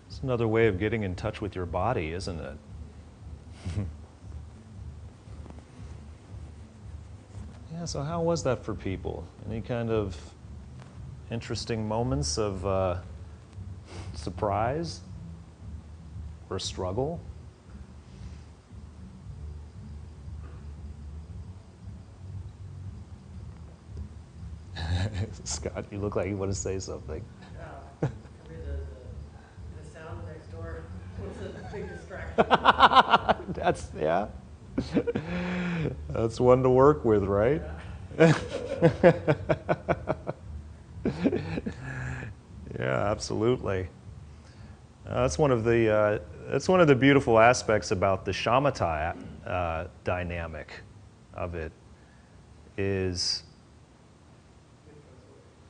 Speaker 1: It's another way of getting in touch with your body, isn't it? Yeah, so how was that for people? Any kind of interesting moments of surprise or struggle? Scott, you look like you want to say something.
Speaker 3: Yeah, for me, the sound next door was a big distraction.
Speaker 1: That's, yeah. That's one to work with, right? Yeah, yeah, absolutely. That's one of the beautiful aspects about the shamatha dynamic of it is.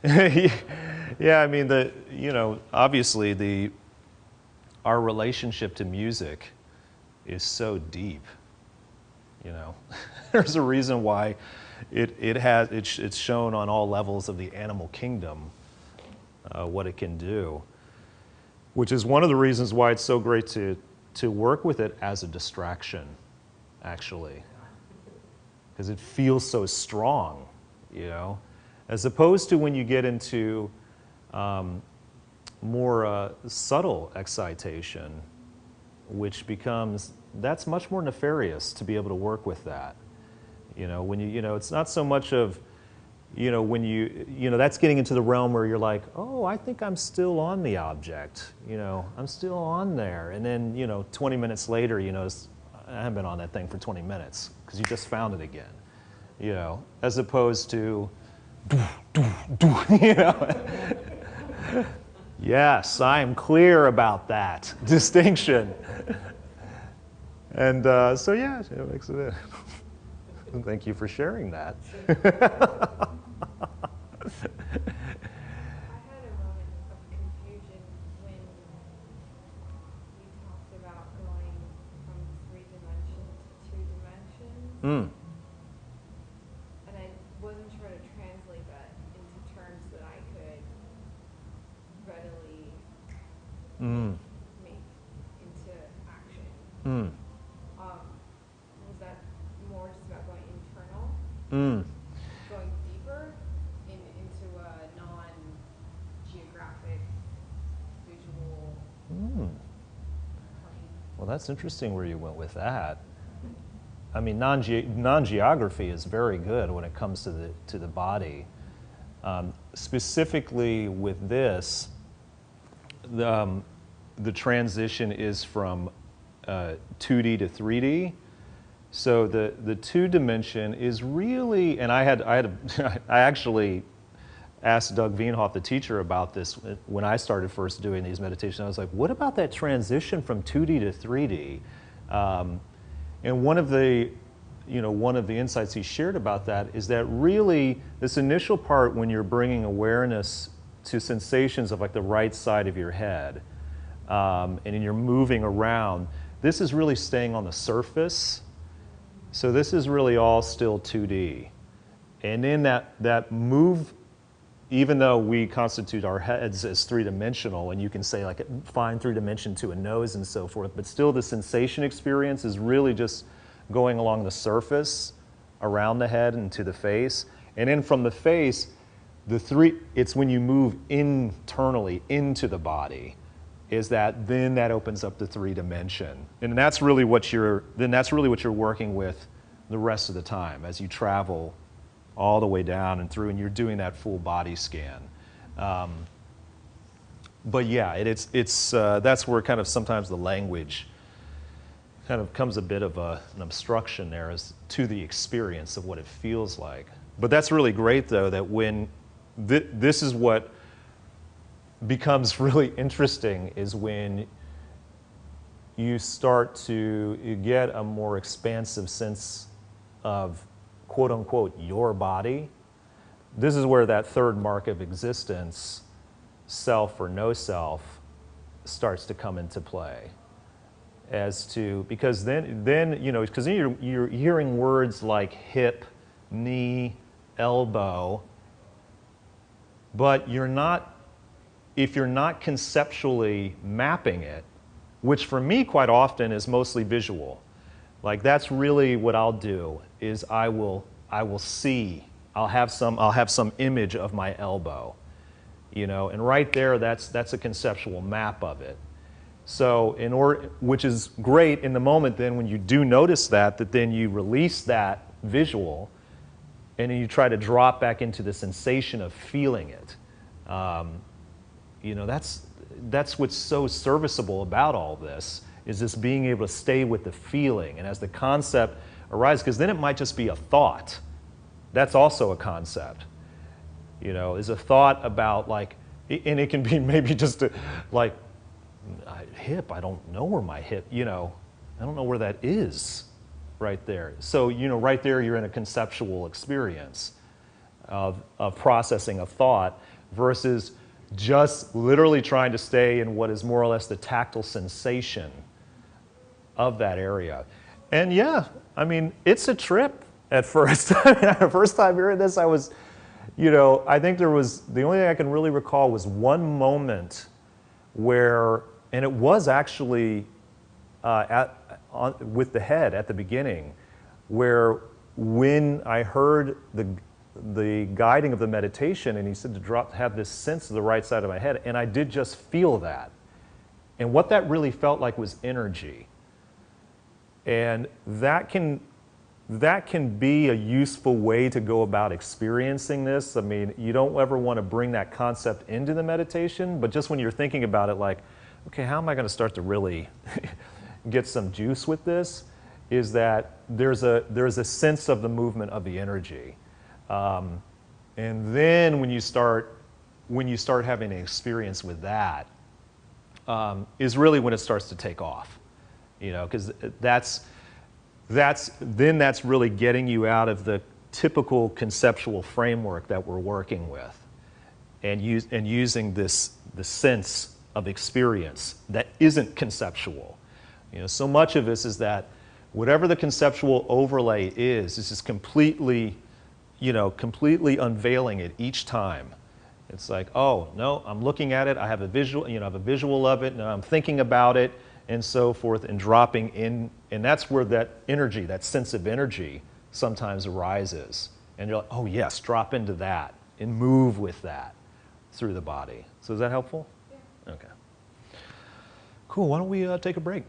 Speaker 1: Yeah, I mean, obviously our relationship to music is so deep. There's a reason why it's shown on all levels of the animal kingdom what it can do, which is one of the reasons why it's so great to work with it as a distraction, actually, because it feels so strong, as opposed to when you get into more subtle excitation, which that's much more nefarious to be able to work with that. When it's not so much of, when that's getting into the realm where you're like, oh, I think I'm still on the object, I'm still on there. And then, 20 minutes later, you notice, I haven't been on that thing for 20 minutes because you just found it again, as opposed to, Yes, I am clear about that distinction. And so, yeah, it makes it. Thank you for sharing that.
Speaker 5: I had a moment of confusion when we talked about going from 3 dimensions to 2 dimensions.
Speaker 1: Mm.
Speaker 5: And I wasn't sure to translate that into terms that I could readily make into action.
Speaker 1: Mm.
Speaker 5: Was that more just about going internal? Going deeper into a non-geographic visual plane?
Speaker 1: Well, that's interesting where you went with that. I mean, non-geography is very good when it comes to the body. Specifically with this, the transition is from 2D to 3D. So the 2 dimension is really, and I actually asked Doug Vienhoff, the teacher, about this when I started first doing these meditations. I was like, what about that transition from 2D to 3D? And one of the insights he shared about that is that really this initial part when you're bringing awareness to sensations of like the right side of your head, and you're moving around, this is really staying on the surface. So this is really all still 2D. And in that move, even though we constitute our heads as 3-dimensional, and you can say like fine 3-dimension to a nose and so forth, but still the sensation experience is really just going along the surface, around the head and to the face. And then from the face, it's when you move internally into the body, then that opens up the 3-dimension. And that's really what you're working with the rest of the time as you travel all the way down and through, and you're doing that full body scan. But yeah, that's where kind of sometimes the language kind of comes a bit of an obstruction there as to the experience of what it feels like. But that's really great, though, that when this is what becomes really interesting is when you start to get a more expansive sense of, quote unquote, your body. This is where that third mark of existence, self or no self, starts to come into play. As to, because then you know, because then you're hearing words like hip, knee, elbow, but you're not, if you're not conceptually mapping it, which for me quite often is mostly visual. Like that's really what I'll do is I will see, I'll have some image of my elbow, you know, and right there that's a conceptual map of it. So which is great in the moment then when you do notice that then you release that visual and then you try to drop back into the sensation of feeling it. You know, that's what's so serviceable about all this, is this being able to stay with the feeling. And as the concept arises, because then it might just be a thought. That's also a concept. You know, is a thought about like, and it can be maybe just like, hip, I don't know where my hip, you know, I don't know where that is right there. So, you know, right there you're in a conceptual experience of processing a thought versus just literally trying to stay in what is more or less the tactile sensation of that area. And yeah, I mean, it's a trip at first. The first time hearing this, I was, you know, I think there was, the only thing I can really recall was one moment where, and it was actually with the head at the beginning, where when I heard the guiding of the meditation, and he said to have this sense of the right side of my head, and I did just feel that. And what that really felt like was energy. And that can be a useful way to go about experiencing this. I mean, you don't ever want to bring that concept into the meditation, but just when you're thinking about it like, okay, how am I going to start to really get some juice with this, is that there's a sense of the movement of the energy. And then when you start having an experience with that, is really when it starts to take off, you know, because that's really getting you out of the typical conceptual framework that we're working with, and using the sense of experience that isn't conceptual. You know, so much of this is that whatever the conceptual overlay is just completely, you know, completely unveiling it each time. It's like, oh no, I'm looking at it, I have a visual, you know, I have a visual of it, and I'm thinking about it, and so forth, and dropping in, and that's where that energy, that sense of energy, sometimes arises. And you're like, oh yes, drop into that and move with that through the body. So is that helpful? Yeah. Okay. Cool. Why don't we take a break?